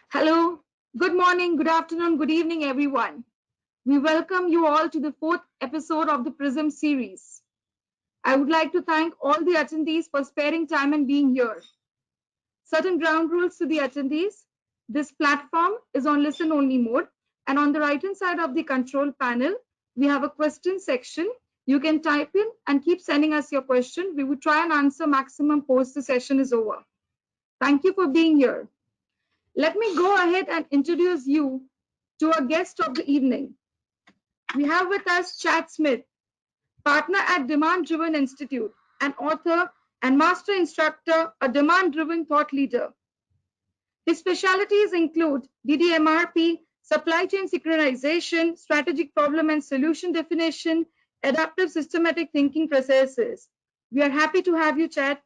Hello, good morning, good afternoon, good evening, everyone. We welcome you all to the fourth episode of the PRISM series. I would like to thank all the attendees for sparing time and being here. Certain ground rules to the attendees. This platform is on listen only mode, and on the right hand side of the control panel, we have a question section. You can type in and keep sending us your question. We will try and answer maximum post the session is over. Thank you for being here. Let me go ahead and introduce you to our guest of the evening. We have with us Chad Smith, partner at Demand Driven Institute, an author and master instructor, a demand-driven thought leader. His specialties include DDMRP, supply chain synchronization, strategic problem and solution definition, adaptive systematic thinking processes. We are happy to have you, Chad.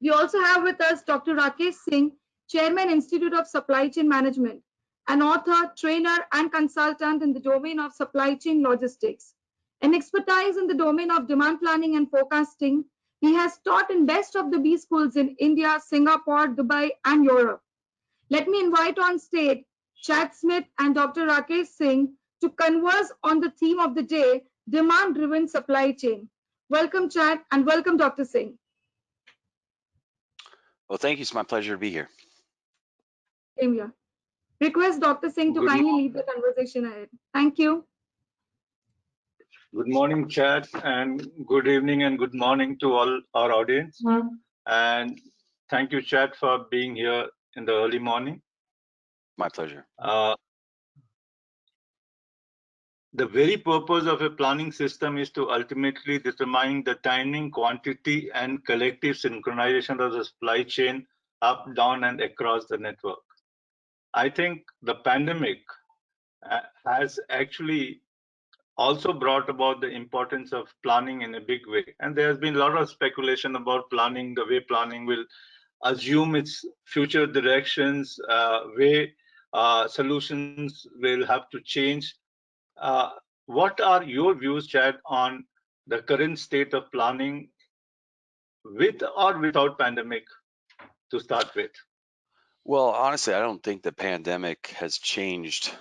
We also have with us Dr. Rakesh Singh, Chairman, Institute of Supply Chain Management, an author, trainer, and consultant in the domain of supply chain logistics. An expertise in the domain of demand planning and forecasting, he has taught in best of the B schools in India, Singapore, Dubai, and Europe. Let me invite on stage Chad Smith and Dr. Rakesh Singh to converse on the theme of the day, demand-driven supply chain. Welcome, Chad, and welcome, Dr. Singh. Well, thank you. It's my pleasure to be here. Same here. Request Dr. Singh to kindly lead the conversation ahead. Thank you. Good morning, Chad, and good evening and good morning to all our audience. And thank you, Chad, for being here in the early morning. My pleasure. The very purpose of a planning system is to ultimately determine the timing, quantity, and collective synchronization of the supply chain up, down, and across the network. I think the pandemic has actually also brought about the importance of planning in a big way. And there has been a lot of speculation about planning, the way planning will assume its future directions, way solutions will have to change. What are your views, Chad, on the current state of planning with or without pandemic to start with? Well, honestly, I don't think the pandemic has changed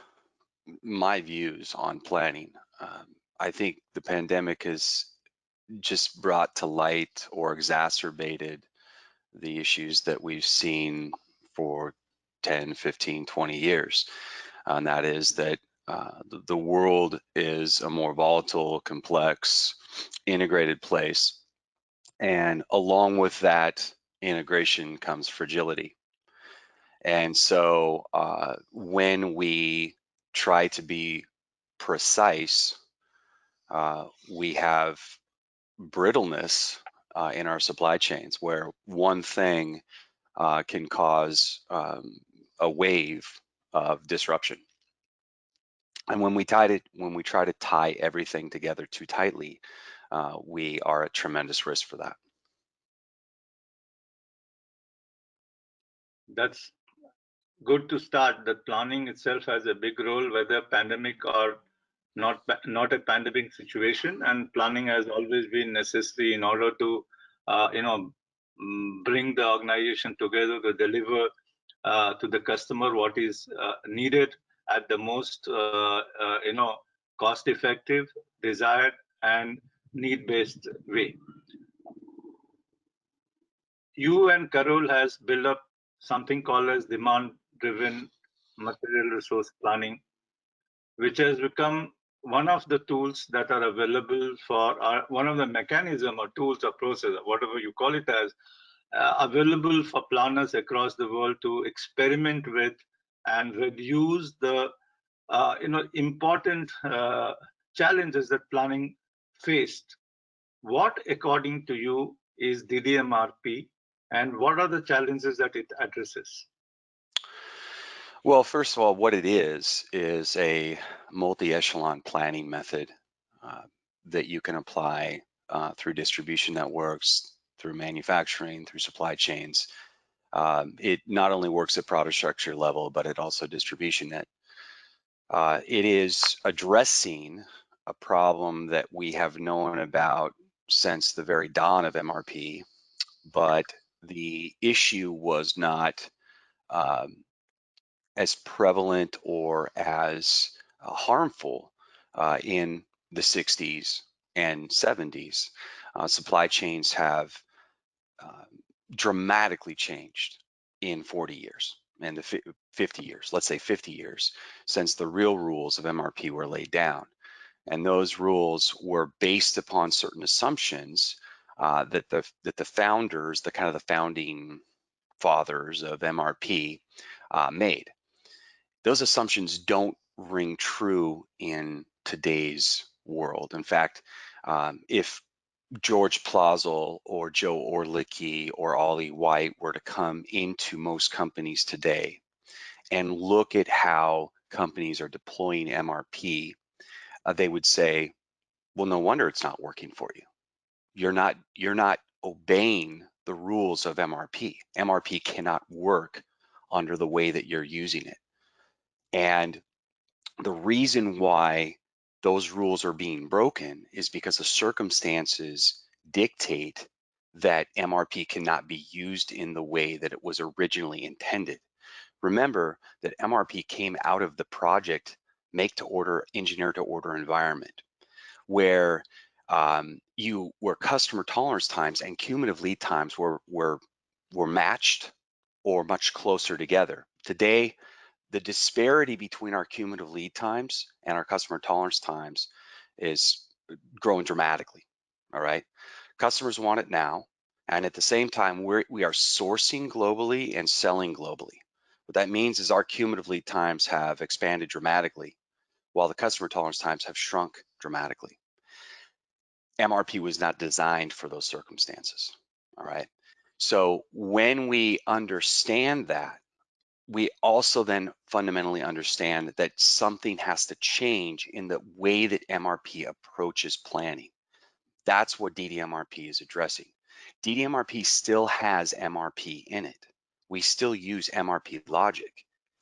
my views on planning. I think the pandemic has just brought to light or exacerbated the issues that we've seen for 10, 15, 20 years. And that is that the world is a more volatile, complex, integrated place. And along with that integration comes fragility. And so when we try to be precise, we have brittleness in our supply chains where one thing can cause a wave of disruption. And when we try to tie everything together too tightly, we are at tremendous risk for that. That's good to start. That planning itself has a big role, whether pandemic or not a pandemic situation, and planning has always been necessary in order to bring the organization together to deliver to the customer what is needed at the most cost effective, desired, and need based way. You and Carol has built up something called as demand driven material resource planning, which has become one of the tools that are available for one of the mechanism or tools or process, or whatever you call it as, available for planners across the world to experiment with and reduce the important challenges that planning faced. What, according to you, is DDMRP, and what are the challenges that it addresses? Well, first of all, what it is a multi-echelon planning method that you can apply through distribution networks, through manufacturing, through supply chains. It not only works at product structure level, but it also distribution net. It is addressing a problem that we have known about since the very dawn of MRP, but the issue was not as prevalent or as harmful in the 60s and 70s. Supply chains have dramatically changed in 40 years and the 50 years, let's say 50 years, since the real rules of MRP were laid down. And those rules were based upon certain assumptions that the founders, the kind of the founding fathers of MRP made. Those assumptions don't ring true in today's world. In fact, if George Plazel or Joe Orlicki or Ollie White were to come into most companies today and look at how companies are deploying MRP, they would say, well, no wonder it's not working for you. You're not obeying the rules of MRP. MRP cannot work under the way that you're using it. And the reason why those rules are being broken is because the circumstances dictate that MRP cannot be used in the way that it was originally intended. Remember that MRP came out of the project make to order, engineer to order environment, where where customer tolerance times and cumulative lead times were matched or much closer together. Today, the disparity between our cumulative lead times and our customer tolerance times is growing dramatically. All right, customers want it now, and at the same time, we are sourcing globally and selling globally. What that means is our cumulative lead times have expanded dramatically, while the customer tolerance times have shrunk dramatically. MRP was not designed for those circumstances. All right. So when we understand that, we also then fundamentally understand that something has to change in the way that MRP approaches planning. That's what DDMRP is addressing. DDMRP still has MRP in it. We still use MRP logic.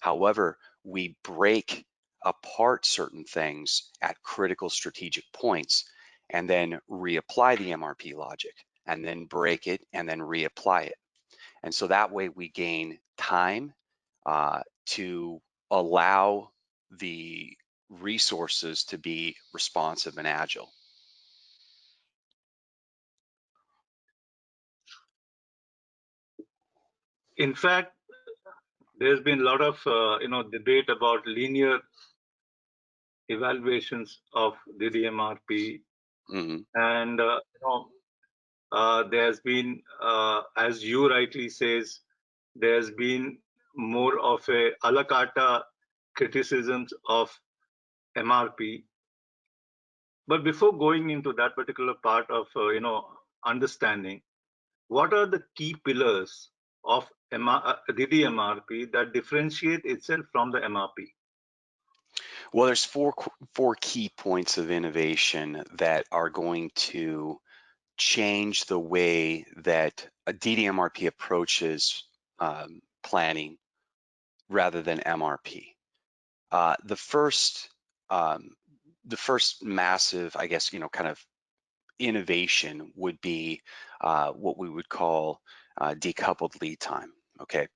However, we break apart certain things at critical strategic points and then reapply the MRP logic, and then break it and then reapply it. And so that way we gain time to allow the resources to be responsive and agile. In fact, there's been a lot of debate about linear evaluations of the DMRP, and there's been, as you rightly says, there's been more of a a la carte criticisms of MRP. But before going into that particular part of understanding, what are the key pillars of DDMRP that differentiate itself from the MRP? Well, there's four key points of innovation that are going to change the way that a DDMRP approaches planning rather than MRP. The first massive, I guess, kind of innovation would be what we would call decoupled lead time. Okay,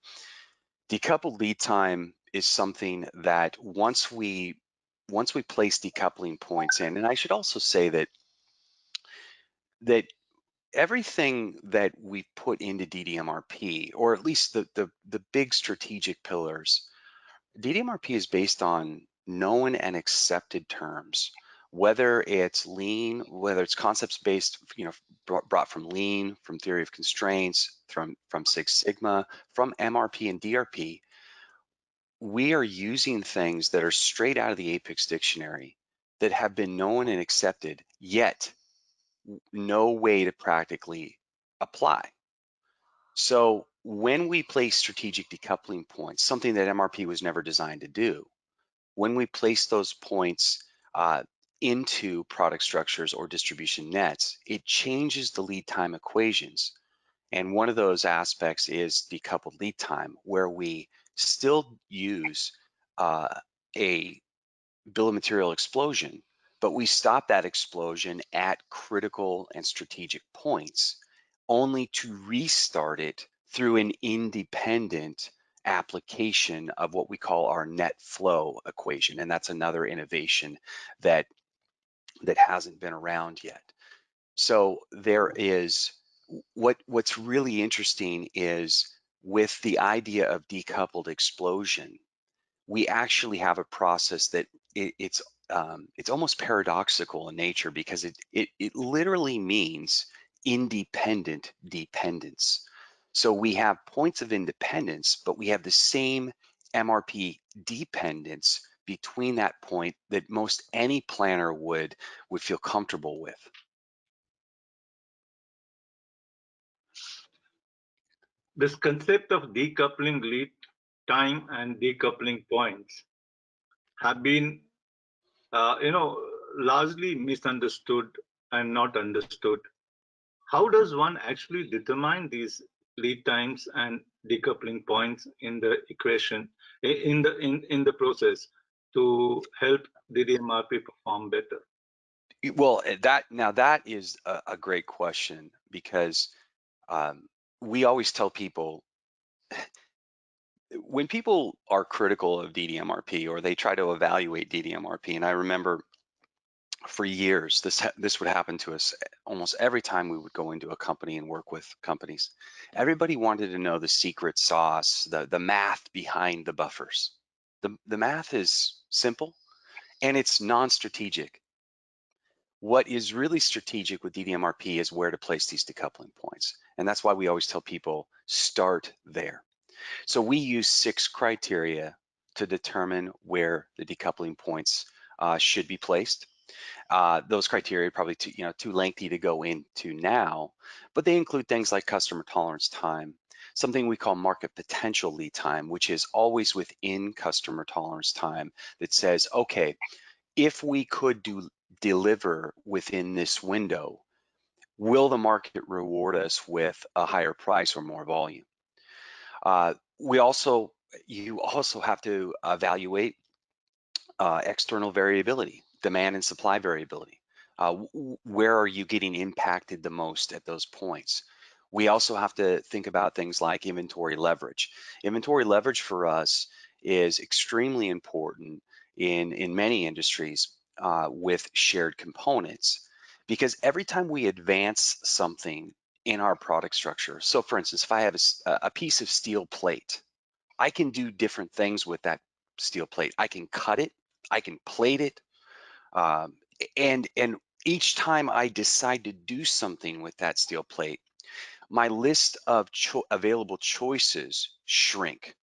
decoupled lead time is something that once we place decoupling points in, and I should also say that everything that we put into DDMRP, or at least the big strategic pillars, DDMRP is based on known and accepted terms, whether it's lean, whether it's concepts based, brought from lean, from theory of constraints, from Six Sigma, from MRP and DRP. We are using things that are straight out of the Apex dictionary that have been known and accepted, yet no way to practically apply. So when we place strategic decoupling points, something that MRP was never designed to do, when we place those points into product structures or distribution nets, it changes the lead time equations. And one of those aspects is decoupled lead time, where we still use a bill of material explosion, but we stop that explosion at critical and strategic points, only to restart it through an independent application of what we call our net flow equation, and that's another innovation that hasn't been around yet. So there is what's really interesting is with the idea of decoupled explosion, we actually have a process that it's almost paradoxical in nature, because it literally means independent dependence. So we have points of independence, but we have the same MRP dependence between that point that most any planner would feel comfortable with. This concept of decoupling lead time and decoupling points have been, largely misunderstood and not understood. How does one actually determine these lead times and decoupling points in the equation, in the process, to help DDMRP perform better? Well, that is a great question, because we always tell people, when people are critical of DDMRP or they try to evaluate DDMRP, and I remember for years this would happen to us almost every time we would go into a company and work with companies. Everybody wanted to know the secret sauce, the math behind the buffers. The math is simple and it's non-strategic. What is really strategic with DDMRP is where to place these decoupling points. And that's why we always tell people, start there. So we use 6 criteria to determine where the decoupling points should be placed. Those criteria are probably too lengthy to go into now, but they include things like customer tolerance time, something we call market potential lead time, which is always within customer tolerance time, that says, okay, if we could deliver within this window, will the market reward us with a higher price or more volume? You also have to evaluate external variability, demand and supply variability. Where are you getting impacted the most at those points? We also have to think about things like inventory leverage. Inventory leverage for us is extremely important in many industries with shared components, because every time we advance something in our product structure, so for instance, if I have a piece of steel plate, I can do different things with that steel plate. I can cut it, I can plate it, and each time I decide to do something with that steel plate, my list of available choices shrink.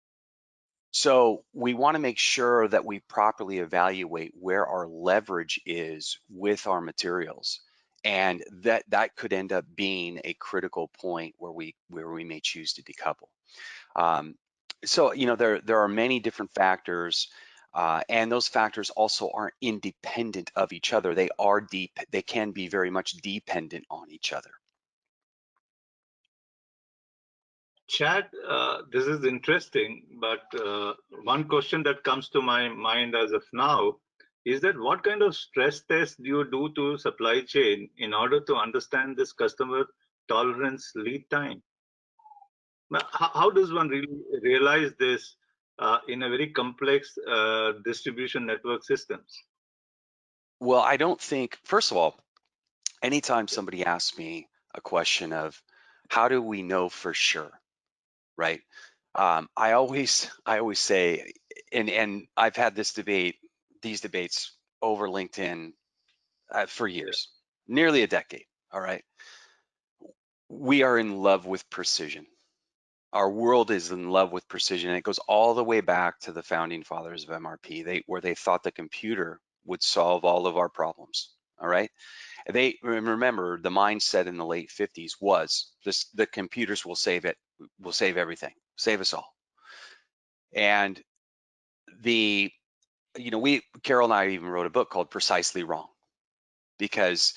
So we want to make sure that we properly evaluate where our leverage is with our materials, and that could end up being a critical point where we may choose to decouple. So there are many different factors, and those factors also aren't independent of each other. They can be very much dependent on each other. Chad, this is interesting, but one question that comes to my mind as of now is that what kind of stress test do you do to supply chain in order to understand this customer tolerance lead time? How does one really realize this in a very complex distribution network systems? Well, I don't think, first of all, anytime somebody asks me a question of how do we know for sure, right? I always say, and I've had these debates over LinkedIn for years, nearly a decade. All right, we are in love with precision. Our world is in love with precision, and it goes all the way back to the founding fathers of MRP, where they thought the computer would solve all of our problems. All right. They remember the mindset in the late 50s was the computers will save everything, save us all. And Carol and I even wrote a book called Precisely Wrong, because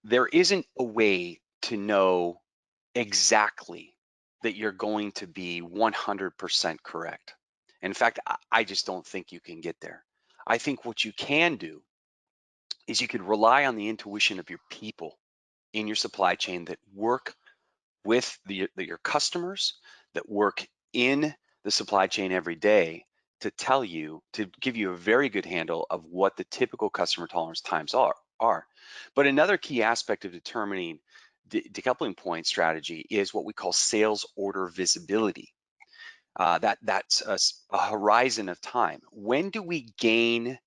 there isn't a way to know exactly that you're going to be 100% correct. In fact, I just don't think you can get there. I think what you can do is you could rely on the intuition of your people in your supply chain that work with your customers, that work in the supply chain every day to tell you, to give you a very good handle of what the typical customer tolerance times are. But another key aspect of determining decoupling point strategy is what we call sales order visibility. That's a horizon of time. When do we gain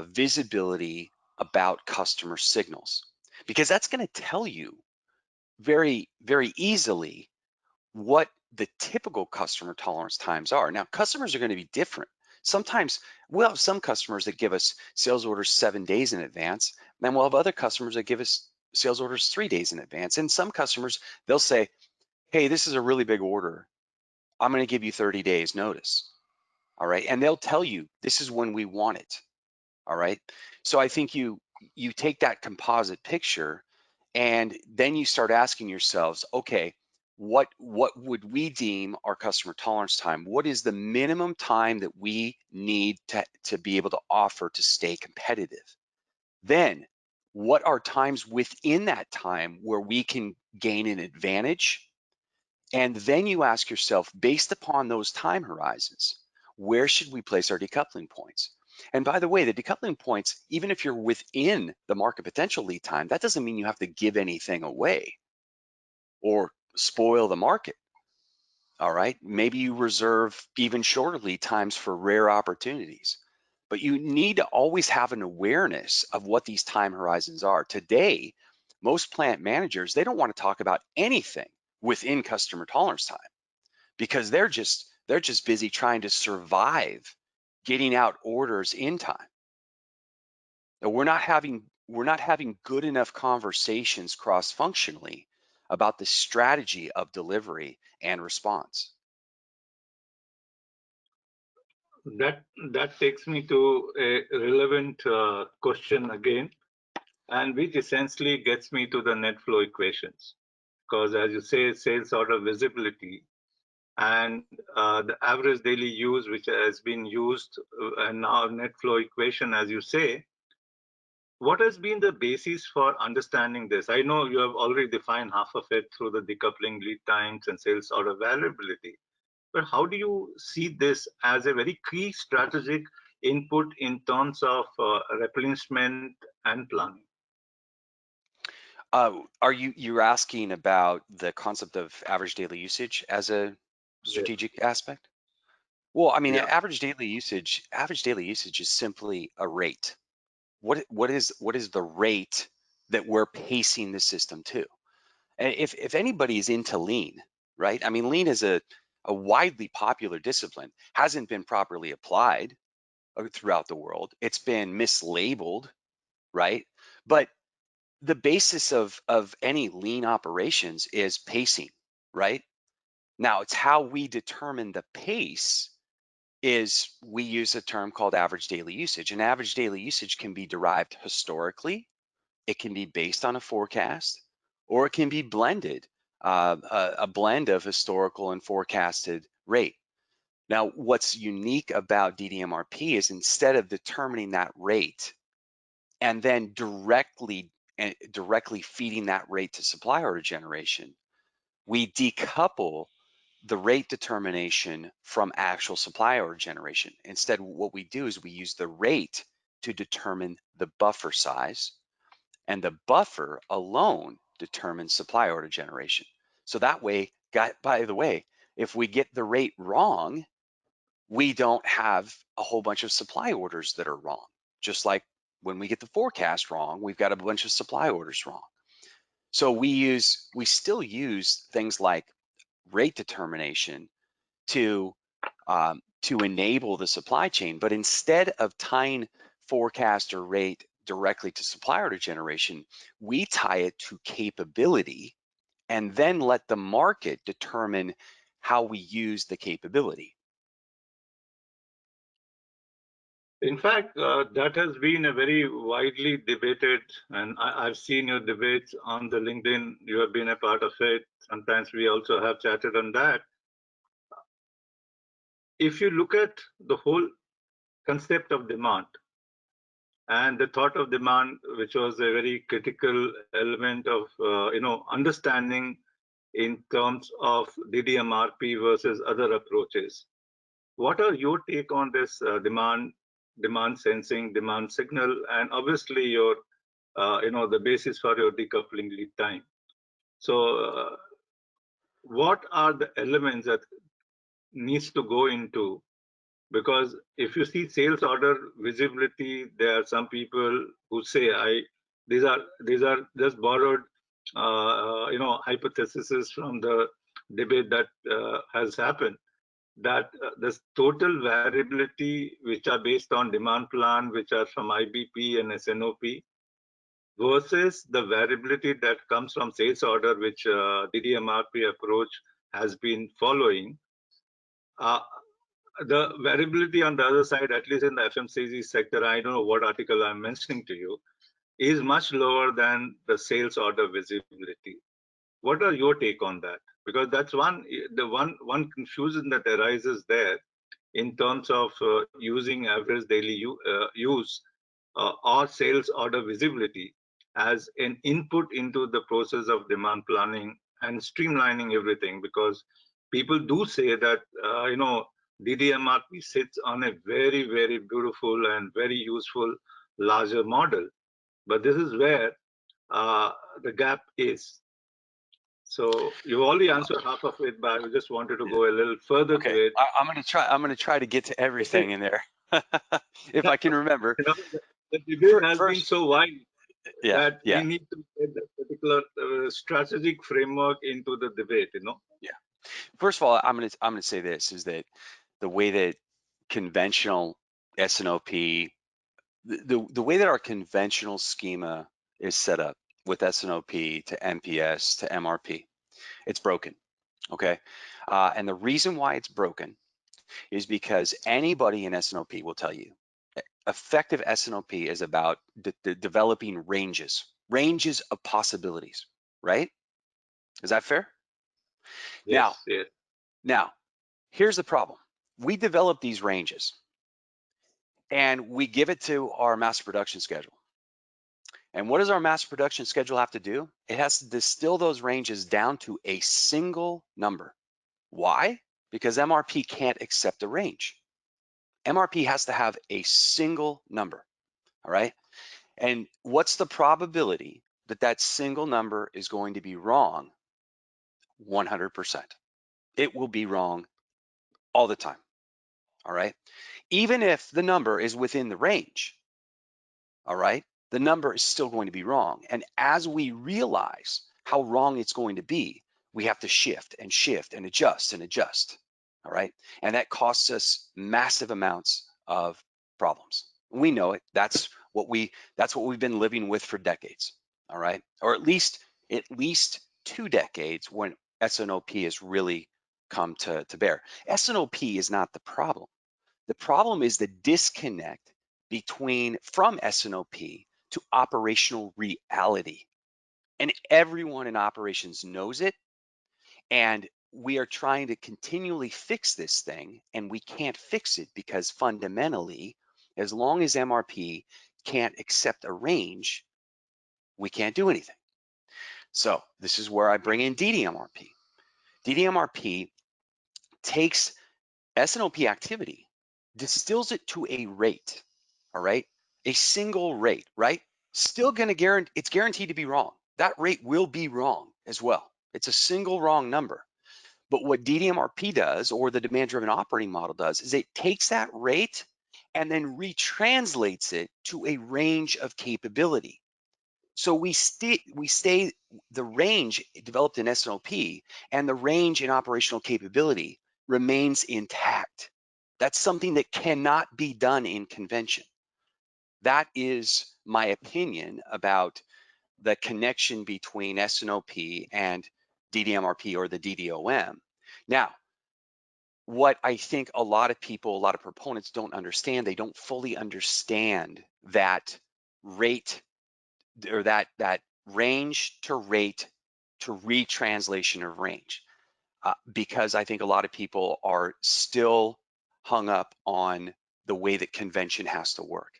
visibility about customer signals? Because that's going to tell you very, very easily what the typical customer tolerance times are. Now, customers are going to be different. Sometimes we'll have some customers that give us sales orders 7 days in advance, and then we'll have other customers that give us sales orders 3 days in advance. And some customers, they'll say, hey, this is a really big order. I'm going to give you 30 days notice. All right. And they'll tell you, this is when we want it. All right. So I think you take that composite picture and then you start asking yourselves, okay, what would we deem our customer tolerance time? What is the minimum time that we need to be able to offer to stay competitive? Then what are times within that time where we can gain an advantage? And then you ask yourself, based upon those time horizons, where should we place our decoupling points? And by the way, the decoupling points, even if you're within the market potential lead time, that doesn't mean you have to give anything away or spoil the market. All right, maybe you reserve even shorter lead times for rare opportunities, but you need to always have an awareness of what these time horizons are. Today, most plant managers, they don't want to talk about anything within customer tolerance time because they're just busy trying to survive getting out orders in time. Now, we're not having good enough conversations cross-functionally about the strategy of delivery and response. That takes me to a relevant question again, and which essentially gets me to the net flow equations. Because as you say, sales order visibility and the average daily use, which has been used, and now net flow equation, as you say, what has been the basis for understanding this? I know you have already defined half of it through the decoupling lead times and sales order variability. But how do you see this as a very key strategic input in terms of replenishment and planning? Are you're asking about the concept of average daily usage as a strategic aspect? Well, I mean, Yeah. average daily usage is simply a rate. What is the rate that we're pacing the system to? And if anybody is into lean, right? I mean, lean is a widely popular discipline, hasn't been properly applied throughout the world. It's been mislabeled, right? But the basis of any lean operations is pacing, right? Now, it's how we determine the pace is we use a term called average daily usage. And average daily usage can be derived historically, it can be based on a forecast, or it can be blended, a blend of historical and forecasted rate. Now, what's unique about DDMRP is instead of determining that rate and then directly feeding that rate to supply order generation, we decouple the rate determination from actual supply order generation. Instead, what we do is we use the rate to determine the buffer size, and the buffer alone determines supply order generation. So that way, by the way, if we get the rate wrong, we don't have a whole bunch of supply orders that are wrong. Just like when we get the forecast wrong, we've got a bunch of supply orders wrong. So we still use things like rate determination to enable the supply chain, but instead of tying forecast or rate directly to supply order generation, we tie it to capability and then let the market determine how we use the capability. In fact, that has been a very widely debated, and I've seen your debates on the LinkedIn. You have been a part of it. Sometimes we also have chatted on that. If you look at the whole concept of demand and the thought of demand, which was a very critical element of understanding in terms of DDMRP versus other approaches. What are your take on this demand sensing, demand signal, and obviously your the basis for your decoupling lead time? So, what are the elements that needs to go into? Because if you see sales order visibility, there are some people who say these are just borrowed hypotheses from the debate that has happened, that this total variability which are based on demand plan, which are from IBP and SNOP, versus the variability that comes from sales order, which DDMRP approach has been following. The variability on the other side, at least in the FMCG sector, I don't know what article I'm mentioning to you, is much lower than the sales order visibility. What are your take on that? Because that's one confusion that arises there in terms of using average daily use or sales order visibility as an input into the process of demand planning and streamlining everything. Because people do say that DDMRP sits on a very, very beautiful and very useful larger model, but this is where the gap is. So you already answered half of it, but I just wanted to go a little further to it. I'm gonna try to get to everything in there, if I can remember. The debate has been so wide that we need to get that particular strategic framework into the debate. Yeah. First of all, I'm gonna say this is that the way that conventional SNOP, the way that our conventional schema is set up with SNOP to MPS to MRP, it's broken. Okay, and the reason why it's broken is because anybody in SNOP will tell you effective SNOP is about developing ranges of possibilities, right? Is that fair? Yes, Now, here's the problem. We develop these ranges and we give it to our mass production schedule. And what does our mass production schedule have to do? It has to distill those ranges down to a single number. Why? Because MRP can't accept a range. MRP has to have a single number, all right? And what's the probability that that single number is going to be wrong? 100%. It will be wrong all the time, all right? Even if the number is within the range, all right, the number is still going to be wrong. And as we realize how wrong it's going to be, we have to shift and adjust, all right? And that costs us massive amounts of problems. We know it. That's what we've been living with for decades, all right? Or at least 2 decades when SNOP has really come to bear. SNOP is not the problem. The problem is the disconnect from SNOP to operational reality. And everyone in operations knows it. And we are trying to continually fix this thing, and we can't fix it because fundamentally, as long as MRP can't accept a range, we can't do anything. So this is where I bring in DDMRP. DDMRP takes SNOP activity, distills it to a rate, all right? A single rate, right? Still gonna it's guaranteed to be wrong. That rate will be wrong as well. It's a single wrong number. But what DDMRP does, or the demand-driven operating model does, is it takes that rate and then retranslates it to a range of capability. So we stay the range developed in SNOP and the range in operational capability remains intact. That's something that cannot be done in convention. That is my opinion about the connection between SNOP and DDMRP or the DDOM. Now, what I think a lot of proponents don't understand, they don't fully understand that rate or that range to rate to retranslation of range, because I think a lot of people are still hung up on the way that convention has to work.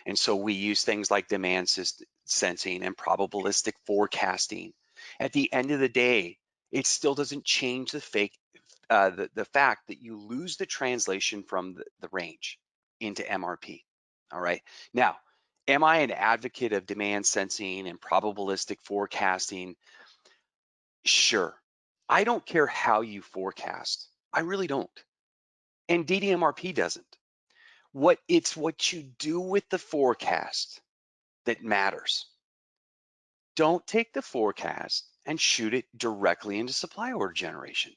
And so we use things like demand sensing and probabilistic forecasting. At the end of the day, It still doesn't change the fact that you lose the translation from the range into MRP. All right. Now, am I an advocate of demand sensing and probabilistic forecasting? Sure. I don't care how you forecast. I really don't. And DDMRP doesn't. It's what you do with the forecast that matters. Don't take the forecast and shoot it directly into supply order generation.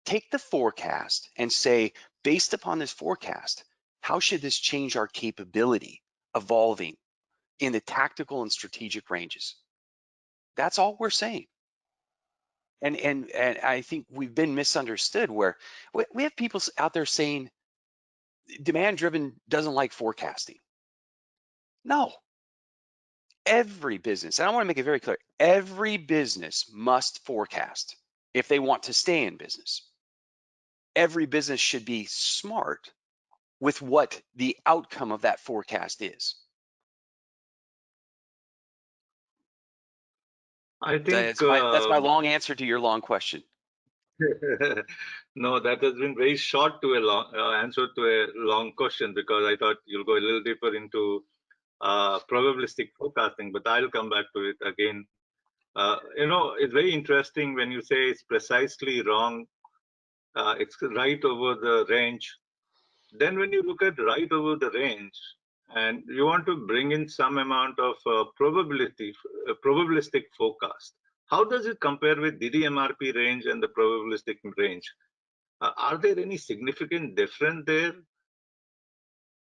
Take the forecast and say, based upon this forecast, how should this change our capability evolving in the tactical and strategic ranges? That's all we're saying. And I think we've been misunderstood, where we have people out there saying demand driven doesn't like forecasting. No. Every business, and I want to make it very clear, every business must forecast if they want to stay in business. Every business should be smart with what the outcome of that forecast is. I think That's my long answer to your long question. no, that has been very short to a long answer to a long question, because I thought you'll go a little deeper into probabilistic forecasting, but I'll come back to it again. It's very interesting when you say it's precisely wrong, it's right over the range. Then when you look at right over the range, and you want to bring in some amount of probabilistic forecast, how does it compare with DDMRP range and the probabilistic range? Are there any significant difference there?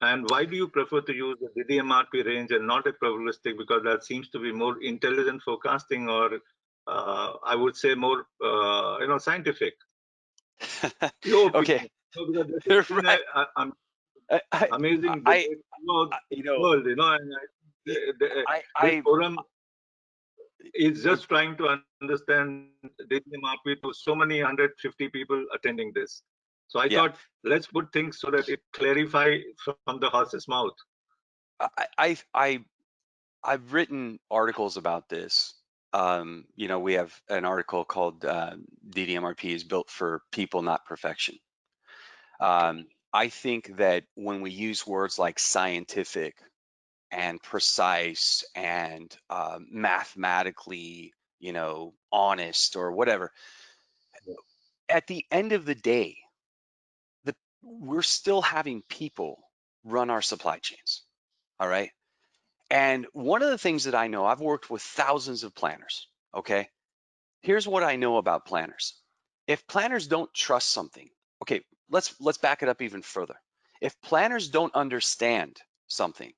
And why do you prefer to use the DDMRP range and not a probabilistic? Because that seems to be more intelligent forecasting, or I would say more, scientific. Your Okay. opinion. Because this has been an amazing debate throughout the world, and this forum is just trying to understand DDMRP to so many 150 people attending this. So I thought, let's put things so that it clarify from the horse's mouth. I've written articles about this. We have an article called DDMRP is built for people, not perfection. I think that when we use words like scientific and precise and mathematically, honest or whatever, at the end of the day, we're still having people run our supply chains. All right. And one of the things that I know, I've worked with thousands of planners. Okay. Here's what I know about planners. If planners don't trust something, okay, let's back it up even further. If planners don't understand something,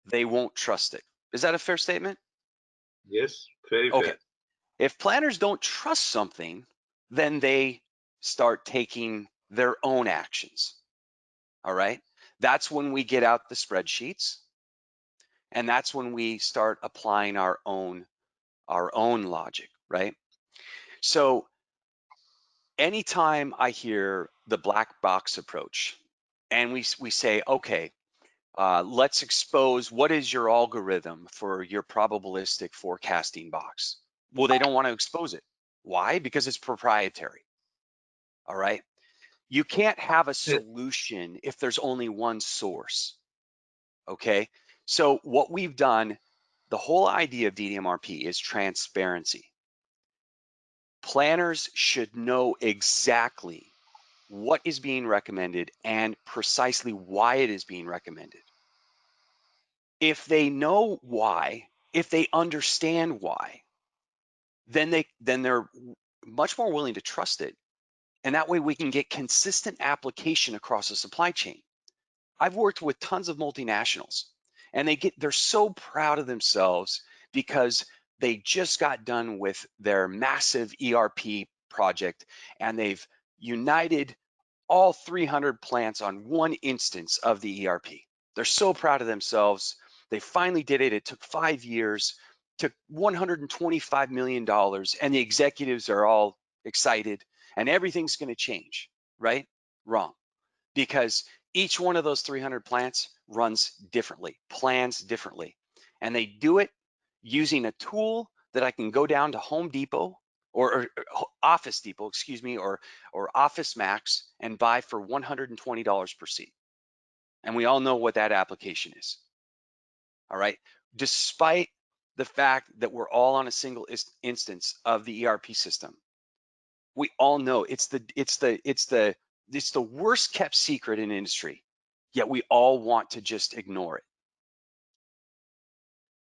they won't trust it. Is that a fair statement? Yes, very okay. fair. If planners don't trust something, then they start taking their own actions. All right. That's when we get out the spreadsheets, and that's when we start applying our own logic, right? So anytime I hear the black box approach, and we say, okay, let's expose what is your algorithm for your probabilistic forecasting box. Well, they don't want to expose it. Why? Because it's proprietary. All right. You can't have a solution if there's only one source. Okay. So what we've done, the whole idea of DDMRP is transparency. Planners should know exactly what is being recommended and precisely why it is being recommended. If they know why, if they understand why, then they're much more willing to trust it. And that way we can get consistent application across the supply chain. I've worked with tons of multinationals, and they're so proud of themselves because they just got done with their massive ERP project, and they've united all 300 plants on one instance of the ERP. They're so proud of themselves. They finally did it. It took 5 years, took $125 million, and the executives are all excited, and everything's going to change, right? Wrong. Because each one of those 300 plants runs differently, plans differently. And they do it using a tool that I can go down to Home Depot or Office Depot, excuse me, or Office Max and buy for $120 per seat. And we all know what that application is. All right. Despite the fact that we're all on a single instance of the ERP system, we all know it's the worst kept secret in industry, yet we all want to just ignore it.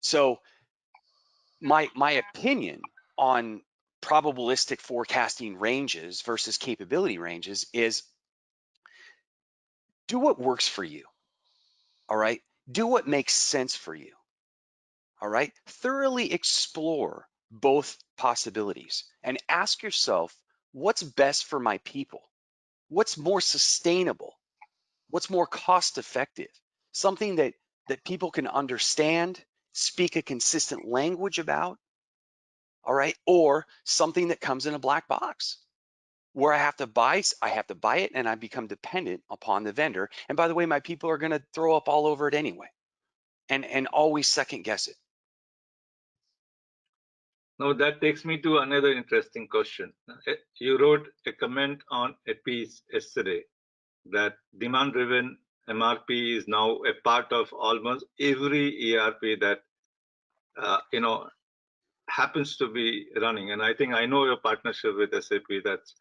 So my opinion on probabilistic forecasting ranges versus capability ranges is do what works for you. All right. Do what makes sense for you. All right. Thoroughly explore both possibilities and ask yourself, what's best for my people? What's more sustainable? What's more cost effective? Something that people can understand, speak a consistent language about, all right? Or something that comes in a black box where I have to buy it and I become dependent upon the vendor. And by the way, my people are going to throw up all over it anyway and always second guess it. Now that takes me to another interesting question. You wrote a comment on a piece yesterday that demand-driven MRP is now a part of almost every ERP that happens to be running. And I think I know your partnership with SAP. That's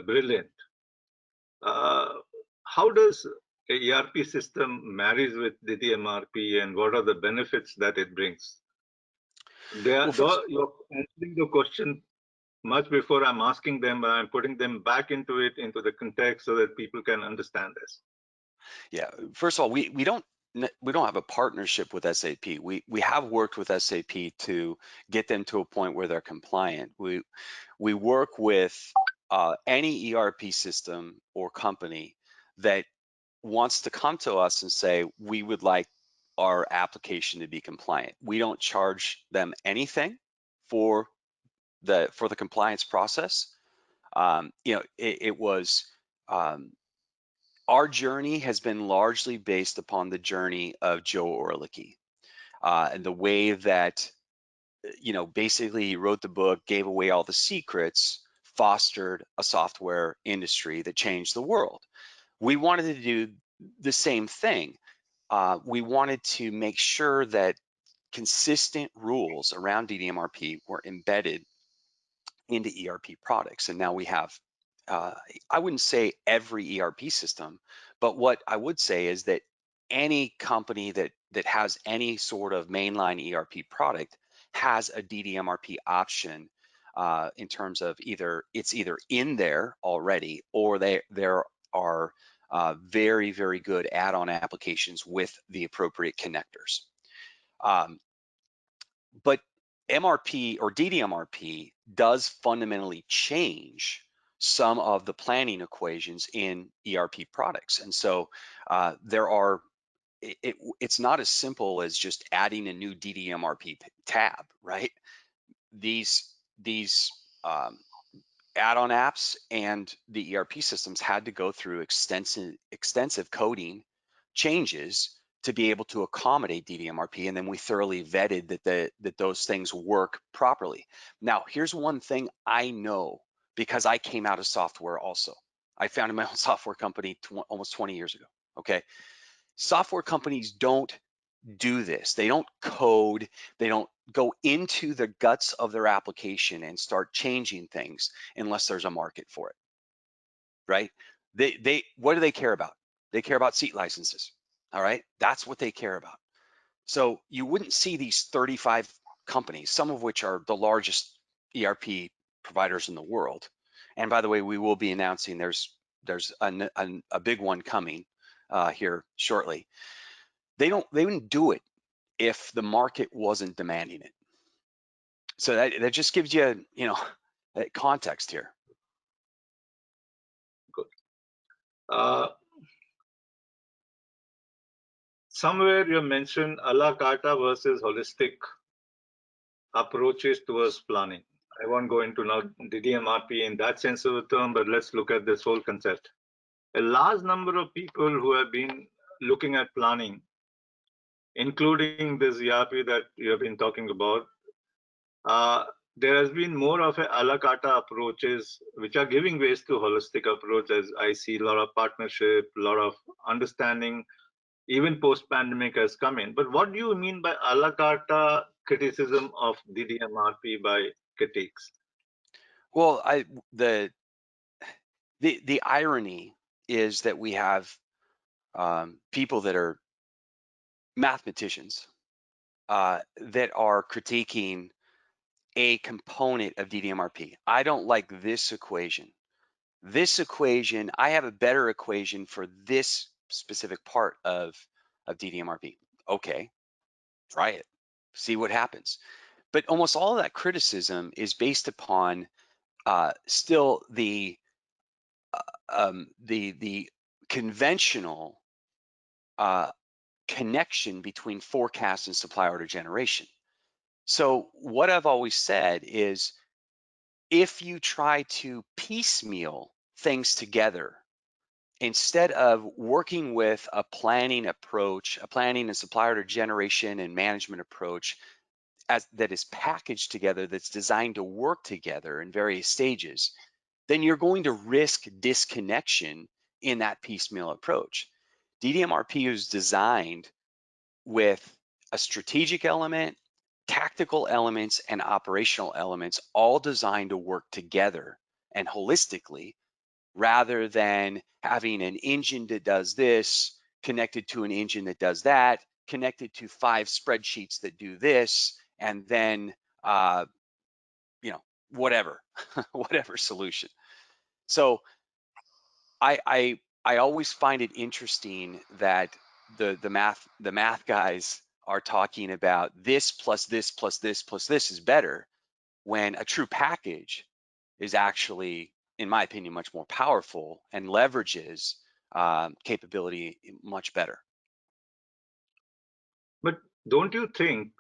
brilliant. How does a ERP system marries with DDMRP, and what are the benefits that it brings? You're answering the question much before I'm asking them, but I'm putting them back into the context so that people can understand this. Yeah, first of all, we don't have a partnership with SAP. We have worked with SAP to get them to a point where they're compliant. We work with any ERP system or company that wants to come to us and say, we would like our application to be compliant. We don't charge them anything for the compliance process. Our journey has been largely based upon the journey of Joe Orlicki, and the way that, basically he wrote the book, gave away all the secrets, fostered a software industry that changed the world. We wanted to do the same thing. We wanted to make sure that consistent rules around DDMRP were embedded into ERP products. And now we have, I wouldn't say every ERP system, but what I would say is that any company that has any sort of mainline ERP product has a DDMRP option, in terms of it's either in there already, or there are very, very good add-on applications with the appropriate connectors. But MRP or DDMRP does fundamentally change some of the planning equations in ERP products. And so it's not as simple as just adding a new DDMRP tab, right? These add-on apps and the ERP systems had to go through extensive coding changes to be able to accommodate DDMRP, and then we thoroughly vetted that those things work properly. Now, here's one thing I know, because I came out of software also. I founded my own software company almost 20 years ago, okay? Software companies don't do this. They don't code, they don't go into the guts of their application and start changing things unless there's a market for it, right? What do they care about? They care about seat licenses, all right? That's what they care about. So you wouldn't see these 35 companies, some of which are the largest ERP providers in the world. And by the way, we will be announcing there's a big one coming here shortly. They wouldn't do it if the market wasn't demanding it. So that just gives you, that context here. Good. Somewhere you mentioned a la carte versus holistic approaches towards planning. I won't go into now DDMRP in that sense of the term, but let's look at this whole concept. A large number of people who have been looking at planning, including this ERP that you have been talking about, there has been more of a la carte approaches, which are giving ways to holistic approach, as I see a lot of partnership, a lot of understanding, even post-pandemic has come in. But what do you mean by a la carte criticism of DDMRP by critics? Well, the irony is that we have people that are mathematicians that are critiquing a component of DDMRP. I don't like this equation. This equation, I have a better equation for this specific part of DDMRP. Okay, try it, see what happens. But almost all of that criticism is based upon still the conventional connection between forecast and supply order generation. So what I've always said is, if you try to piecemeal things together, instead of working with a planning approach, a planning and supply order generation and management approach that is packaged together, that's designed to work together in various stages, then you're going to risk disconnection in that piecemeal approach. DDMRP is designed with a strategic element, tactical elements, and operational elements, all designed to work together and holistically, rather than having an engine that does this connected to an engine that does that, connected to 5 spreadsheets that do this, and then whatever whatever solution. So I always find it interesting that the math guys are talking about this plus this plus this plus this is better, when a true package is actually, in my opinion, much more powerful and leverages capability much better. But don't you think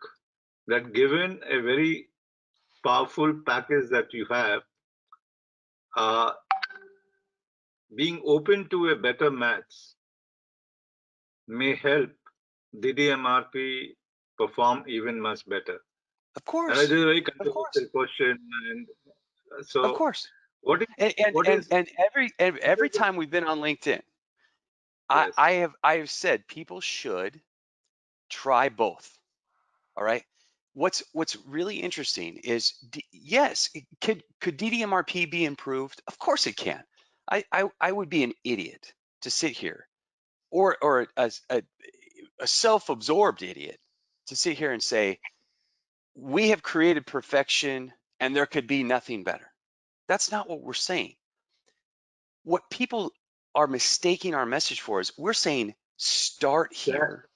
that given a very powerful package that you have, being open to a better maths may help DDMRP perform even much better? Of And it course, is a very of course, controversial question. And of so, course. what And is every time we've been on LinkedIn, yes? I have said people should try both. All right. What's really interesting is, yes, could DDMRP be improved? Of course it can. I would be an idiot to sit here, or a self-absorbed idiot to sit here and say we have created perfection and there could be nothing better. That's not what we're saying. What people are mistaking our message for is, we're saying start That, here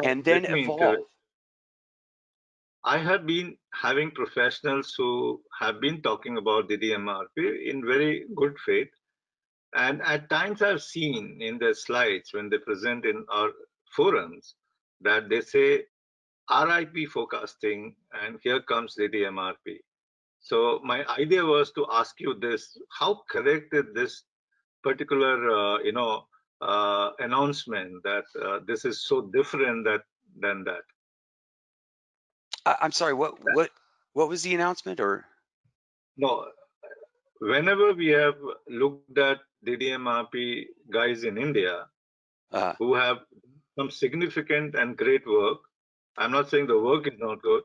and then let me evolve. interrupt. I have been having professionals who have been talking about DDMRP in very good faith. And at times I've seen in their slides when they present in our forums that they say RIP forecasting and here comes DDMRP. So my idea was to ask you this: how correct is this particular, announcement that this is so different than that? I'm sorry, what was the announcement? Or No, whenever we have looked at DDMRP guys in India who have some significant and great work, I'm not saying the work is not good,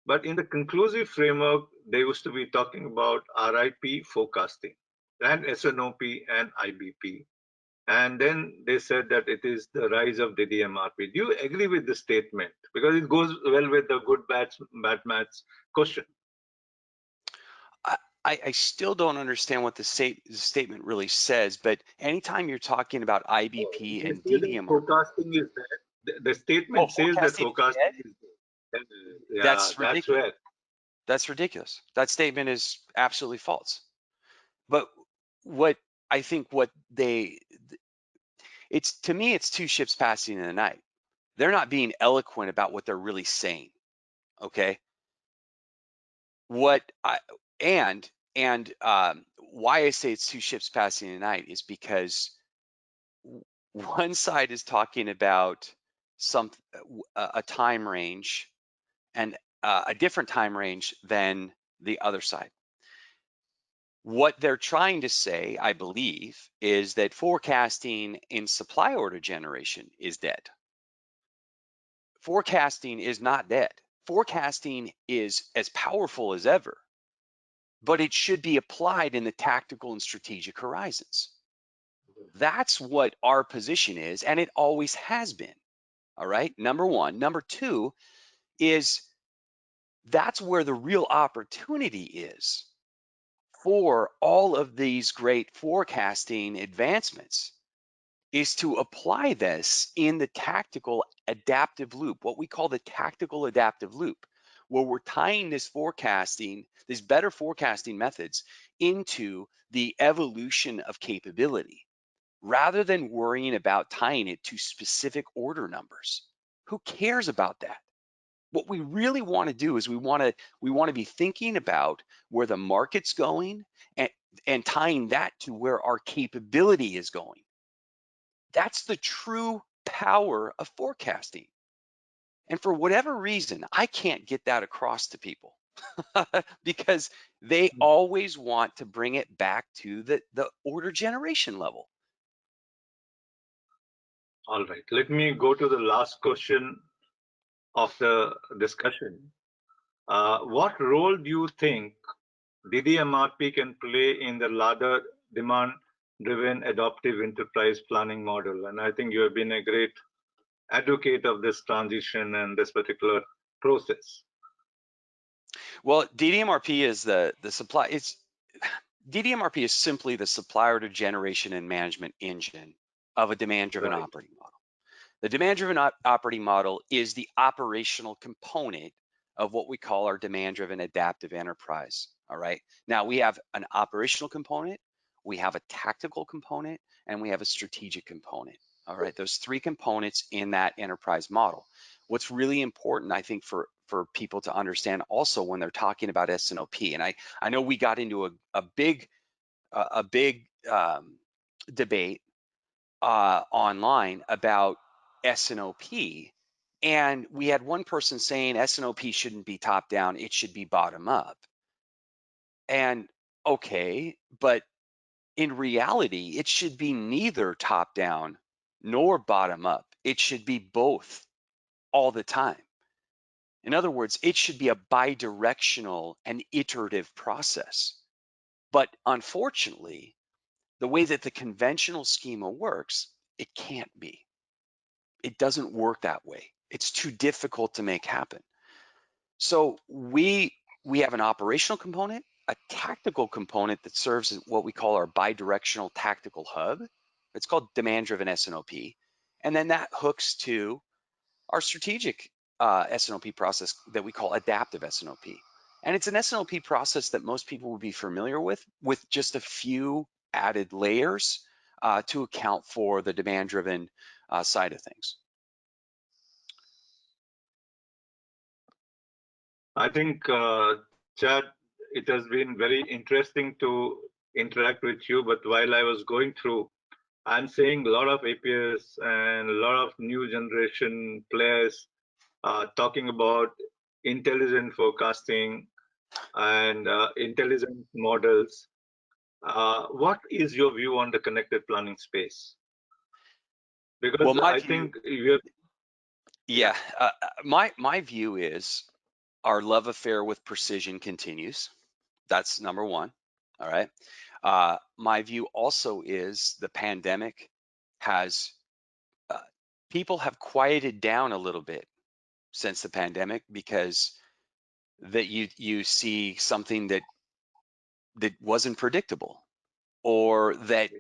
but in the conclusive framework, they used to be talking about RIP forecasting and SNOP and IBP. And then they said that it is the rise of DDMRP. Do you agree with this statement? Because it goes well with the good bad maths question. I still don't understand what the statement really says, but anytime you're talking about IBP They and say that DDMRP, forecasting is dead. The statement says that forecasting is forecasting dead? is dead. Yeah, That's that's ridiculous. where. That's ridiculous. That statement is absolutely false. But what I think to me, it's two ships passing in the night. They're not being eloquent about what they're really saying. Okay. Why I say it's two ships passing in the night is because one side is talking about a time range, and a different time range than the other side. What they're trying to say, I believe, is that forecasting in supply order generation is dead. Forecasting is not dead. Forecasting is as powerful as ever, but it should be applied in the tactical and strategic horizons. That's what our position is, and it always has been. All right, number one. Number two is that's where the real opportunity is for all of these great forecasting advancements, is to apply this in the tactical adaptive loop, what we call the tactical adaptive loop, where we're tying this forecasting, these better forecasting methods into the evolution of capability, rather than worrying about tying it to specific order numbers. Who cares about that? What we really want to do is we want to be thinking about where the market's going and tying that to where our capability is going. That's the true power of forecasting. And for whatever reason, I can't get that across to people because they always want to bring it back to the order generation level. All right, let me go to the last question of the discussion. What role do you think DDMRP can play in the larger demand-driven adaptive enterprise planning model? And I think you have been a great advocate of this transition and this particular process. Well, DDMRP is the supply. DDMRP is simply the supply order generation and management engine of a demand-driven Right. operating model. The demand-driven operating model is the operational component of what we call our demand-driven adaptive enterprise. All right. Now we have an operational component, we have a tactical component, and we have a strategic component. All right. Those three components in that enterprise model. What's really important, I think, for people to understand also when they're talking about S&OP, and I know we got into a big debate online about S&OP, and we had one person saying S&OP shouldn't be top down, it should be bottom up. And okay, but in reality, it should be neither top down nor bottom up. It should be both all the time. In other words, it should be a bidirectional and iterative process. But unfortunately, the way that the conventional schema works, it can't be. It doesn't work that way. It's too difficult to make happen. So we have an operational component, a tactical component that serves as what we call our bidirectional tactical hub. It's called demand-driven S&OP. And then that hooks to our strategic S&OP process that we call adaptive S&OP. And it's an S&OP process that most people would be familiar with just a few added layers to account for the demand-driven side of things. I think, Chad, it has been very interesting to interact with you, but while I was going through, I'm seeing a lot of APS and a lot of new generation players talking about intelligent forecasting and intelligent models. What is your view on the connected planning space? Because Well, I think you're... Yeah, my view is our love affair with precision continues. That's number one. All right. My view also is the pandemic has people have quieted down a little bit since the pandemic because that you see something that wasn't predictable, or that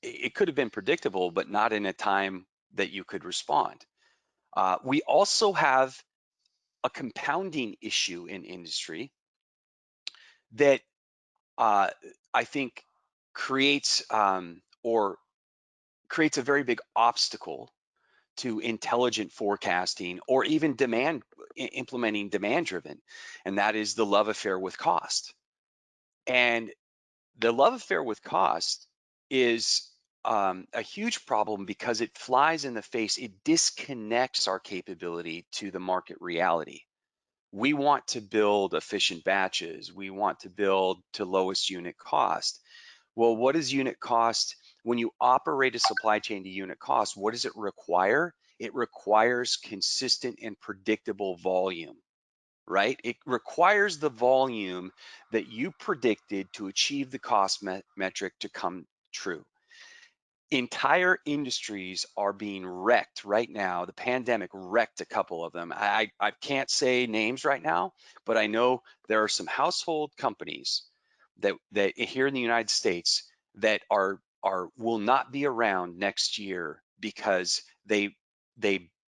it could have been predictable but not in a time that you could respond. We also have a compounding issue in industry that I think creates creates a very big obstacle to intelligent forecasting or even implementing demand driven, and that is the love affair with cost. And the love affair with cost is a huge problem because it flies in the face, it disconnects our capability to the market reality. We want to build efficient batches. We want to build to lowest unit cost. Well, what is unit cost? When you operate a supply chain to unit cost, what does it require? It requires consistent and predictable volume, right? It requires the volume that you predicted to achieve the cost metric to come true. Entire industries are being wrecked right now. The pandemic wrecked a couple of them. I can't say names right now, but I know there are some household companies that here in the United States that will not be around next year because they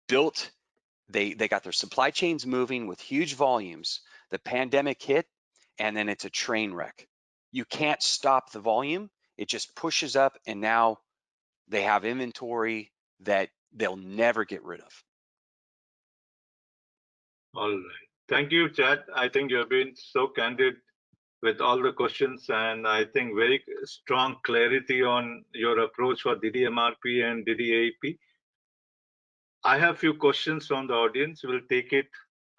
built they got their supply chains moving with huge volumes. The pandemic hit, and then it's a train wreck. You can't stop the volume. It just pushes up, and now they have inventory that they'll never get rid of. All right. Thank you, Chad. I think you have been so candid with all the questions, and I think very strong clarity on your approach for DDMRP and DDAP. I have few questions from the audience. We'll take it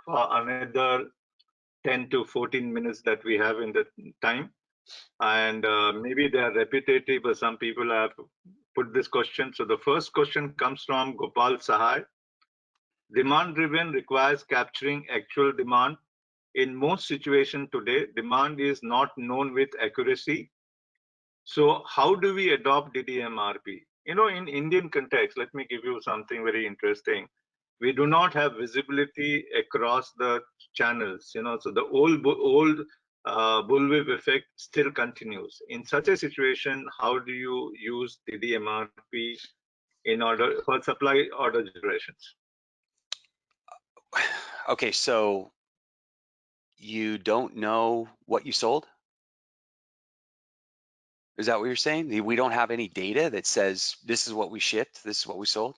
for another 10 to 14 minutes that we have in the time. And maybe they are repetitive, but some people have put this question. So the first question comes from Gopal Sahai. Demand driven requires capturing actual demand. In most situations today, demand is not known with accuracy. So how do we adopt DDMRP? You know, in Indian context, let me give you something very interesting. We do not have visibility across the channels, you know, so the old bullwhip effect still continues. In such a situation, how do you use DDMRP in order for supply order generations? Okay, so you don't know what you sold? Is that what you're saying? We don't have any data that says this is what we shipped, this is what we sold?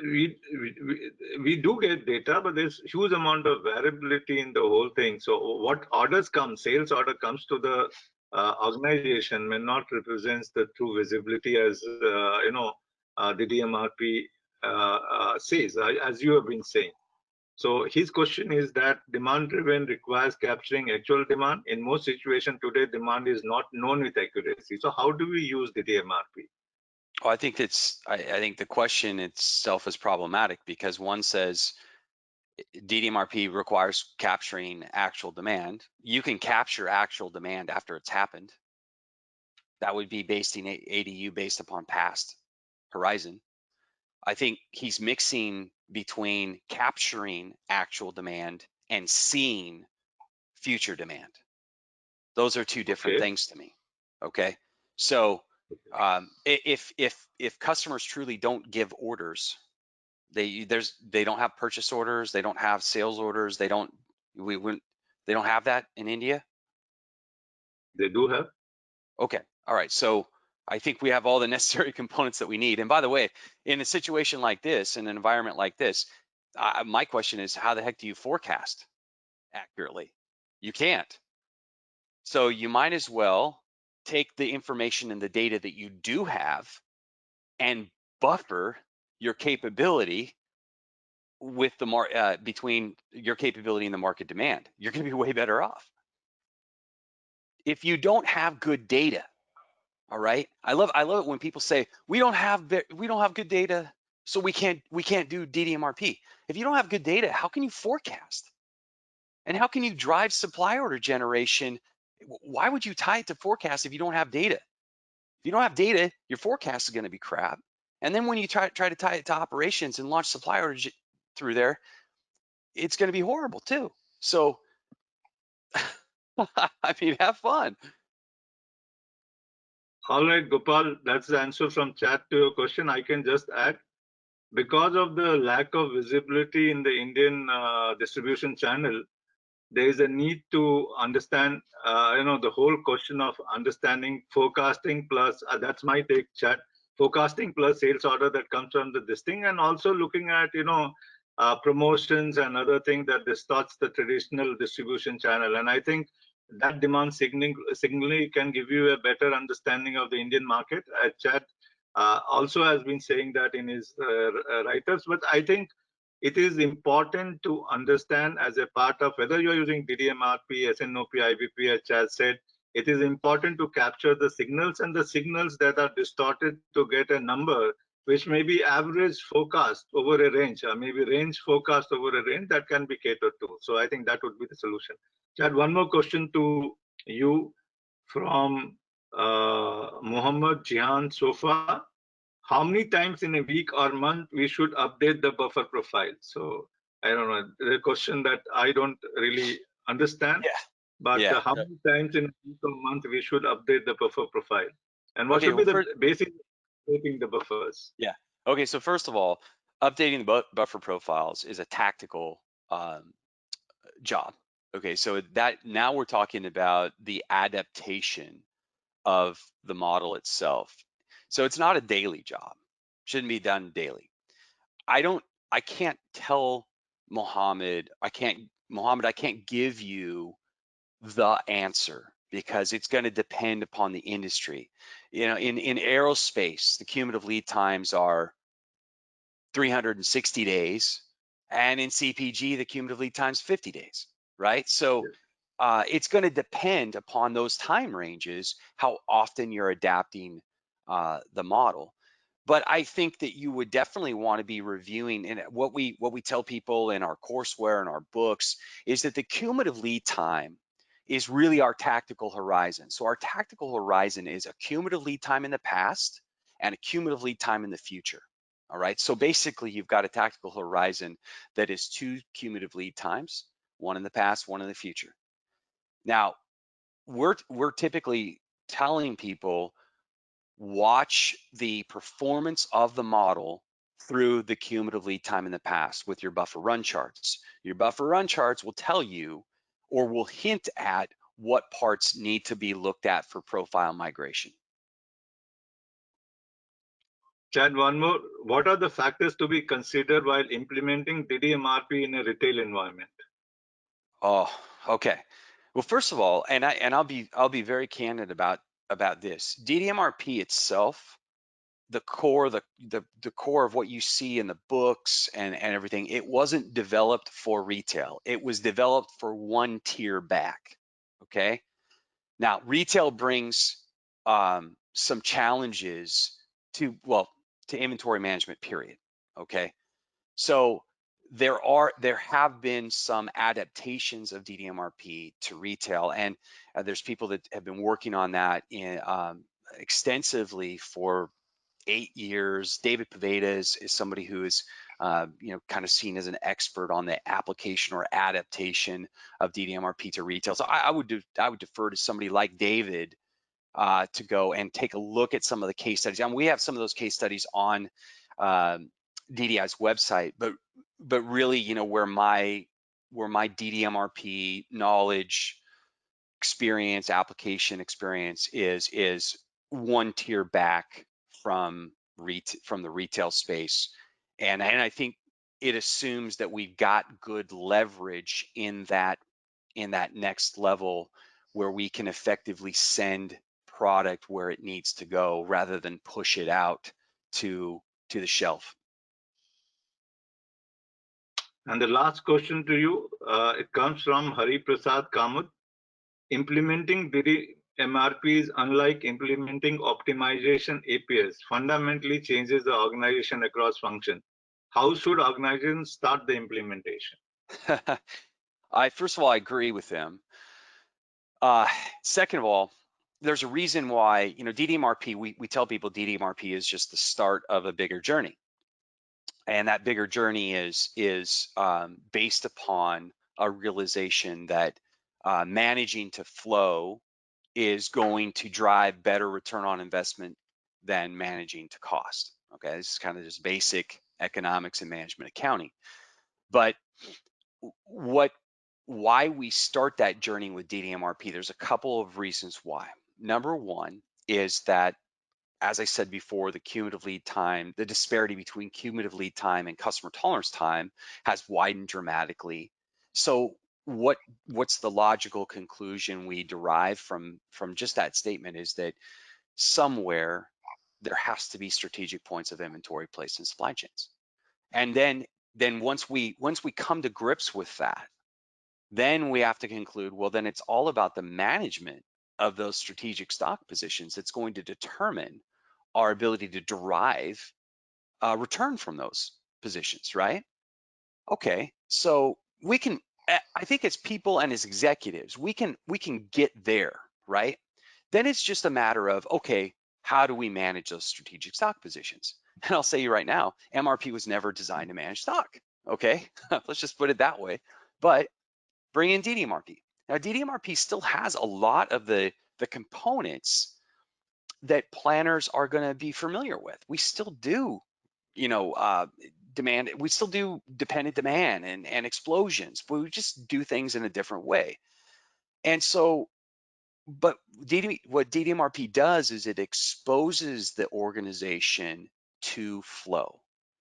We do get data, but there's huge amount of variability in the whole thing. So what orders come, sales order comes to the organization may not represents the true visibility as you know, the DMRP says, as you have been saying. So his question is that demand driven requires capturing actual demand. In most situations today, demand is not known with accuracy. So how do we use the DMRP? Oh, I think I think the question itself is problematic because one says DDMRP requires capturing actual demand. You can capture actual demand after it's happened. That would be based in ADU based upon past horizon. I think he's mixing between capturing actual demand and seeing future demand. Those are two different things to me. Okay, so if customers truly don't give orders, they don't have purchase orders, they don't have sales orders, they don't have that in India. They do have. Okay, all right. So I think we have all the necessary components that we need. And by the way, in a situation like this, in an environment like this, my question is, how the heck do you forecast accurately? You can't. So you might as well take the information and the data that you do have and buffer your capability with the between your capability and the market demand. You're going to be way better off. If you don't have good data, all right. I love it when people say we don't have good data, so we can't do DDMRP. If you don't have good data, how can you forecast? And how can you drive supply order generation? Why would you tie it to forecast if you don't have data? If you don't have data, your forecast is going to be crap. And then when you try to tie it to operations and launch supply orders through there, it's going to be horrible too. So, I mean, have fun. All right, Gopal, that's the answer from chat to your question. I can just add, because of the lack of visibility in the Indian distribution channel, there is a need to understand, you know, the whole question of understanding forecasting plus, that's my take, chat, forecasting plus sales order that comes from this thing, and also looking at, you know, promotions and other things that distorts the traditional distribution channel. And I think that demand signaling can give you a better understanding of the Indian market. Chad also has been saying that in his writers, but I think it is important to understand as a part of whether you're using DDMRP, SNOP, IBP, as Chaz said, it is important to capture the signals and the signals that are distorted to get a number which may be average forecast over a range, or maybe range forecast over a range that can be catered to. So I think that would be the solution. Chad, one more question to you from Muhammad Jihan Sofa. How many times in a week or month we should update the buffer profile? So I don't know, the question that I don't really understand, but Yeah. how many times in a week or month we should update the buffer profile? And what Okay. should be Well, the basic updating the buffers? yeah. Okay. So first of all, updating the buffer profiles is a tactical job. Okay. So that now we're talking about the adaptation of the model itself. So it's not a daily job. Shouldn't be done daily. I can't tell Mohammed, I can't give you the answer because it's going to depend upon the industry. You know, in aerospace, the cumulative lead times are 360 days, and in CPG, the cumulative lead times 50 days, right? So it's going to depend upon those time ranges, how often you're adapting the model. But I think that you would definitely want to be reviewing, and what we tell people in our courseware and our books is that the cumulative lead time is really our tactical horizon. So our tactical horizon is a cumulative lead time in the past and a cumulative lead time in the future. All right. So basically, you've got a tactical horizon that is 2 cumulative lead times, one in the past, one in the future. Now, we're typically telling people, watch the performance of the model through the cumulative lead time in the past with your buffer run charts. Your buffer run charts will tell you or will hint at what parts need to be looked at for profile migration. Chad, one more. What are the factors to be considered while implementing DDMRP in a retail environment? Oh, okay. Well, first of all, and I'll be very candid about this. DDMRP itself, the core of what you see in the books and everything, it wasn't developed for retail. It was developed for one tier back. Okay. Now, retail brings some challenges to inventory management, period. Okay. So there have been some adaptations of DDMRP to retail, and there's people that have been working on that extensively for 8 years. David Pavetta is somebody who is kind of seen as an expert on the application or adaptation of DDMRP to retail. So I would defer to somebody like David to go and take a look at some of the case studies. And we have some of those case studies on DDI's website, but really, where my DDMRP knowledge, experience, application experience is one tier back from the retail space, and I think it assumes that we've got good leverage in that next level where we can effectively send product where it needs to go rather than push it out to the shelf. And the last question to you, it comes from Hari Prasad Kamath. Implementing DDMRP is unlike implementing optimization APIs, fundamentally changes the organization across functions. How should organizations start the implementation? First of all, I agree with them. Second of all, there's a reason why, DDMRP, we tell people DDMRP is just the start of a bigger journey. And that bigger journey is based upon a realization that managing to flow is going to drive better return on investment than managing to cost. Okay, this is kind of just basic economics and management accounting. But why we start that journey with DDMRP, there's a couple of reasons why. Number one is that, as I said before, the cumulative lead time, the disparity between cumulative lead time and customer tolerance time has widened dramatically. So what's the logical conclusion we derive from just that statement is that somewhere there has to be strategic points of inventory placed in supply chains. And then then once we come to grips with that, then we have to conclude, well, then it's all about the management of those strategic stock positions that's going to determine our ability to derive return from those positions, right? Okay, so we can, I think as people and as executives, we can get there, right? Then it's just a matter of, okay, how do we manage those strategic stock positions? And I'll say you right now, MRP was never designed to manage stock, okay? Let's just put it that way. But bring in DDMRP. Now, DDMRP still has a lot of the components that planners are going to be familiar with. We still do, you know, demand, we still do dependent demand and explosions, but we just do things in a different way. And so, but what DDMRP does is it exposes the organization to flow.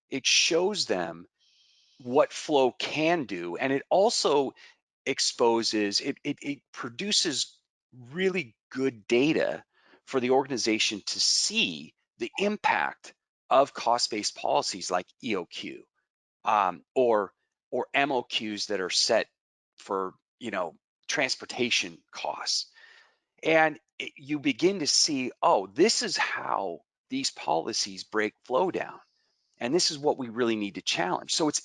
It shows them what flow can do, and it also exposes, it produces really good data for the organization to see the impact of cost-based policies like EOQ, or MOQs that are set for, you know, transportation costs. And you begin to see, oh, this is how these policies break flow down. And this is what we really need to challenge. So it's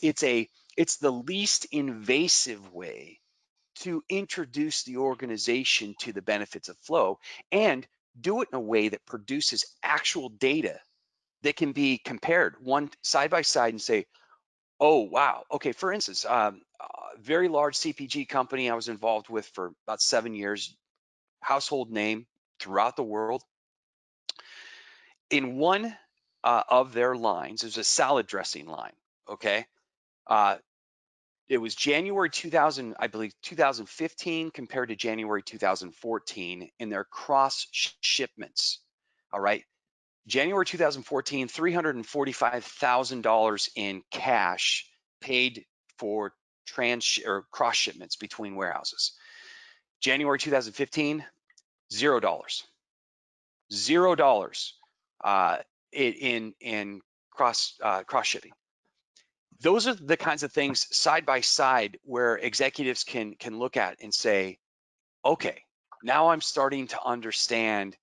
the least invasive way to introduce the organization to the benefits of flow, and do it in a way that produces actual data that can be compared one side by side and say, oh, wow. Okay, for instance, a very large CPG company I was involved with for about 7 years, household name throughout the world. In one of their lines, there's a salad dressing line, okay? It was January 2000, I believe 2015 compared to January 2014 in their cross shipments. All right. January 2014, $345,000 in cash paid for cross shipments between warehouses. January 2015, $0. $0 in cross shipping. Those are the kinds of things side by side where executives can look at and say, okay, now I'm starting to understand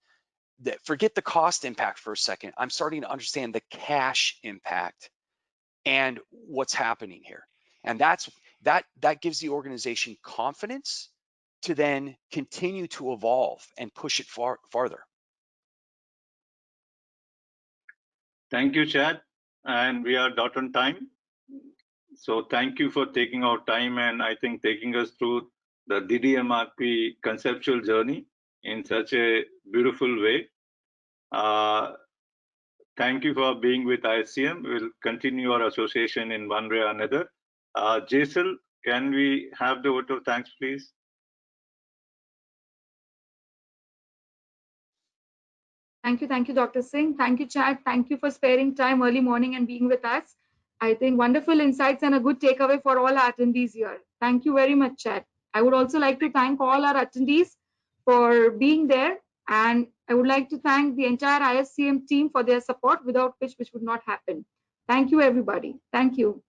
that, forget the cost impact for a second, I'm starting to understand the cash impact and what's happening here. And that gives the organization confidence to then continue to evolve and push it farther. Thank you, Chad. And we are dot on time. So thank you for taking our time and I think taking us through the DDMRP conceptual journey in such a beautiful way. Thank you for being with ISCM. We'll continue our association in one way or another. Jaisal, can we have the vote of thanks, please? Thank you, Dr. Singh. Thank you, Chad. Thank you for sparing time early morning and being with us. I think wonderful insights and a good takeaway for all our attendees here. Thank you very much, Chad. I would also like to thank all our attendees for being there. And I would like to thank the entire ISCM team for their support, without which would not happen. Thank you, everybody. Thank you.